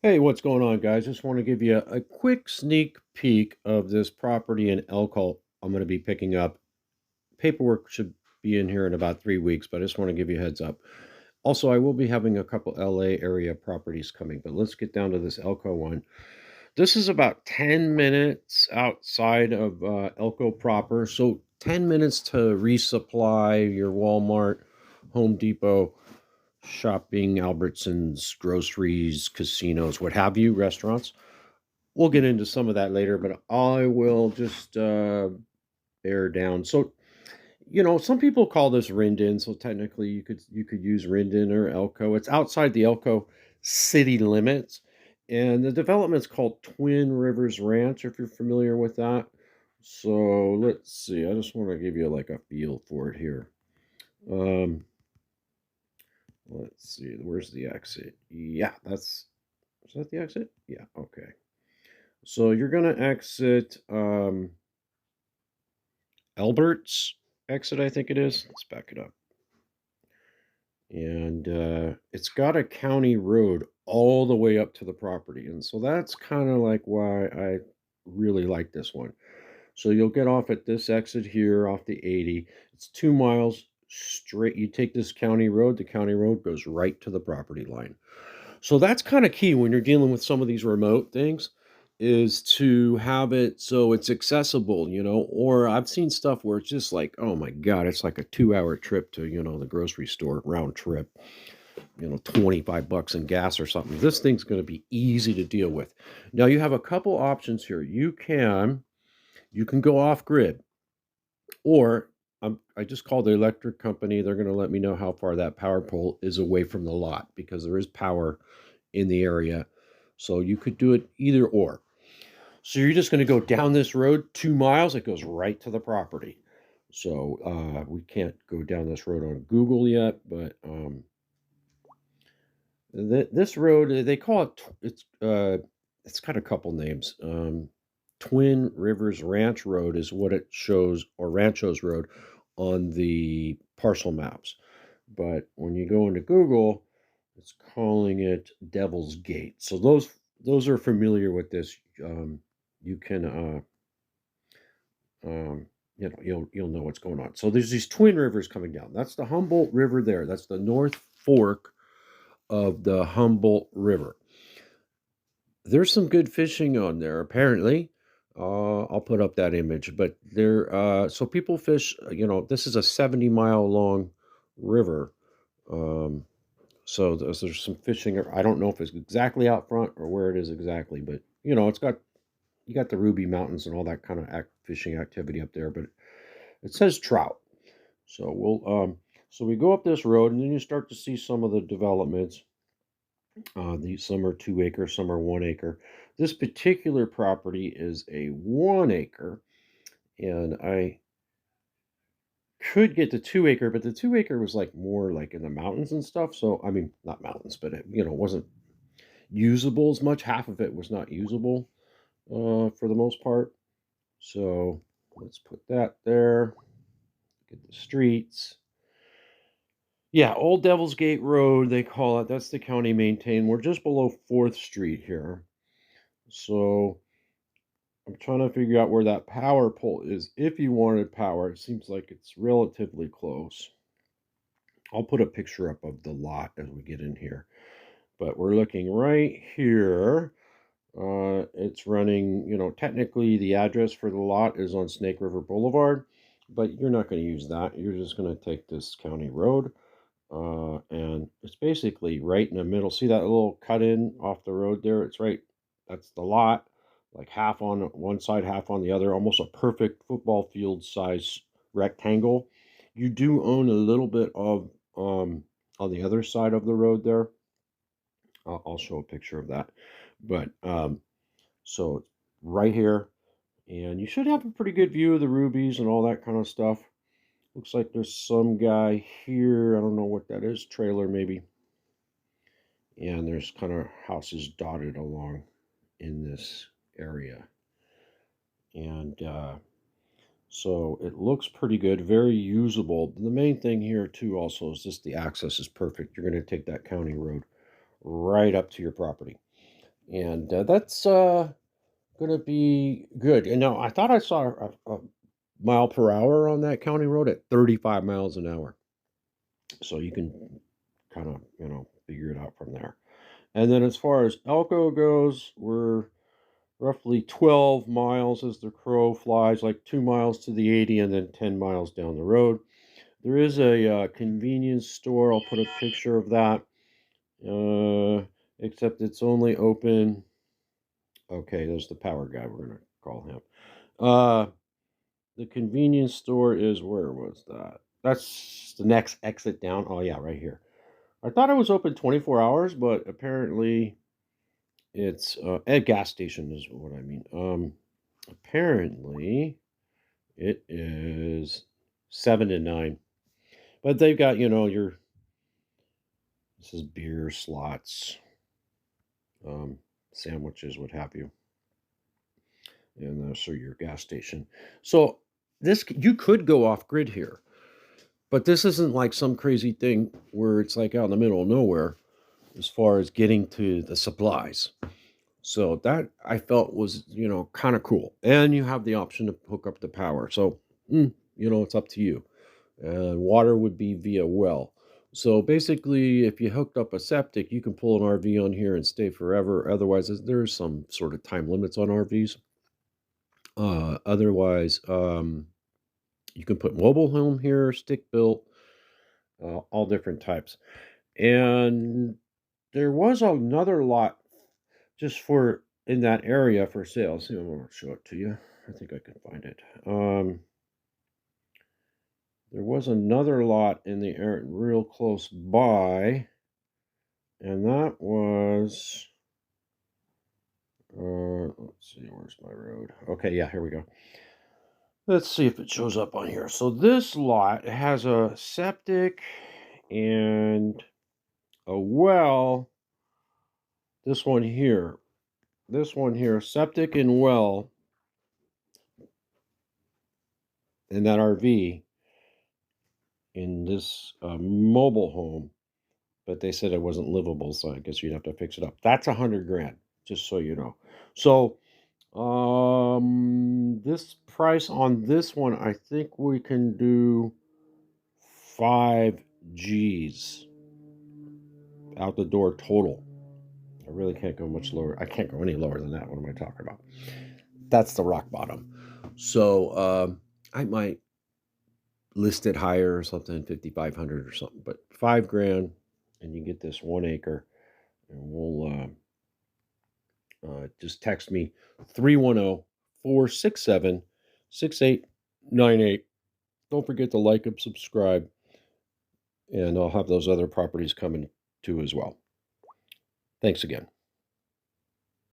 Hey, what's going on, guys? Just want to give you a quick sneak peek of this property in Elko I'm going to be picking up. Paperwork should be in here in about 3 weeks, but I just want to give you a heads up. Also, I will be having a couple LA area properties coming, but let's get down to this Elko one. This is about 10 minutes outside of Elko proper. So 10 minutes to resupply your Walmart, Home Depot, shopping, Albertsons, groceries, casinos, what have you, restaurants. We'll get into some of that later, but I will just bear down. So, some people call this Rindon, so technically you could use Rindon or Elko. It's outside the Elko city limits, and the development's called Twin Rivers Ranch, if you're familiar with that. So let's see. I just want to give you like a feel for it here. Um, let's see. Where's the exit? Yeah, is that the exit? Yeah, okay. So you're gonna exit Albert's exit, I think it is. Let's back it up. And it's got a county road all the way up to the property. And so that's kind of like why I really like this one. So you'll get off at this exit here off the 80. It's 2 miles straight. You take this county road, the county road goes right to the property line. So that's kind of key when you're dealing with some of these remote things is to have it so it's accessible, or I've seen stuff where it's just like, oh my God, it's like a 2 hour trip to, the grocery store round trip, 25 bucks in gas or something. This thing's going to be easy to deal with. Now you have a couple options here. You can go off grid or I just called the electric company. They're going to let me know how far that power pole is away from the lot because there is power in the area. So you could do it either or. So you're just going to go down this road 2 miles. It goes right to the property. So we can't go down this road on Google yet, but this road they call it. It's got a couple names. Twin Rivers Ranch Road is what it shows, or Ranchos Road, on the parcel maps. But when you go into Google, it's calling it Devil's Gate. So those are familiar with this. You can you'll know what's going on. So there's these twin rivers coming down. That's the Humboldt River there. That's the North Fork of the Humboldt River. There's some good fishing on there, apparently. I'll put up that image, but there. So people fish. This is a 70-mile long river. Um, so there's some fishing. I don't know if it's exactly out front or where it is exactly, but it's got you got the Ruby Mountains and all that kind of fishing activity up there. But it says trout. So so we go up this road, and then you start to see some of the developments. These some are 2 acre, some are 1 acre. This particular property is a 1 acre, and I could get the 2 acre, but the 2 acre was like more like in the mountains and stuff. So I mean, not mountains, but it wasn't usable as much. Half of it was not usable for the most part. So let's put that there. Get the streets. Yeah, Old Devil's Gate Road, they call it. That's the county maintained. We're just below 4th Street here. So I'm trying to figure out where that power pole is. If you wanted power, it seems like it's relatively close. I'll put a picture up of the lot as we get in here. But we're looking right here. It's running, technically the address for the lot is on Snake River Boulevard, but you're not going to use that. You're just going to take this county road. And it's basically right in the middle. See that little cut in off the road there? It's right. That's the lot, like half on one side, half on the other, almost a perfect football field size rectangle. You do own a little bit of on the other side of the road there. I'll show a picture of that. But so it's right here, and you should have a pretty good view of the rubies and all that kind of stuff. Looks like there's some guy here. I don't know what that is. Trailer maybe. And there's kind of houses dotted along in this area. And so it looks pretty good, very usable. The main thing here too also is just the access is perfect. You're going to take that county road right up to your property. And that's going to be good. And now I thought I saw a mile per hour on that county road at 35 miles an hour. So you can kind of, figure it out from there. And then as far as Elko goes, we're roughly 12 miles as the crow flies, like 2 miles to the 80 and then 10 miles down the road. There is a convenience store. I'll put a picture of that. Except it's only open. Okay, there's the power guy. We're going to call him. Uh, the convenience store is, where was that? That's the next exit down. Oh, yeah, right here. I thought it was open 24 hours, but apparently it's a gas station is what I mean. Apparently it is 7 to 9, but they've got this is beer slots, um, sandwiches, what have you, and so your gas station. So this you could go off grid here, but this isn't like some crazy thing where it's like out in the middle of nowhere as far as getting to the supplies. So that I felt was, kind of cool. And you have the option to hook up the power. So, it's up to you. And water would be via well. So basically, if you hooked up a septic, you can pull an RV on here and stay forever. Otherwise, there's some sort of time limits on RVs. Otherwise, you can put mobile home here, stick built, all different types. And there was another lot just for in that area for sale. See, I'm gonna show it to you. I think I can find it. There was another lot in the area real close by, and that was. Let's see, where's my road? Okay, yeah, here we go. Let's see if it shows up on here. So this lot has a septic and a well. This one here. Septic and well in that RV in this mobile home, but they said it wasn't livable, so I guess you'd have to fix it up. That's 100 grand, just so you know. So, this price on this one, I think we can do 5 G's out the door total. I really can't go much lower. I can't go any lower than that. What am I talking about? That's the rock bottom. So, I might list it higher or something, 5,500 or something, but 5 grand, and you get this 1 acre, and we'll just text me 310-467-6898. Don't forget to like and subscribe, and I'll have those other properties coming too as well. Thanks again.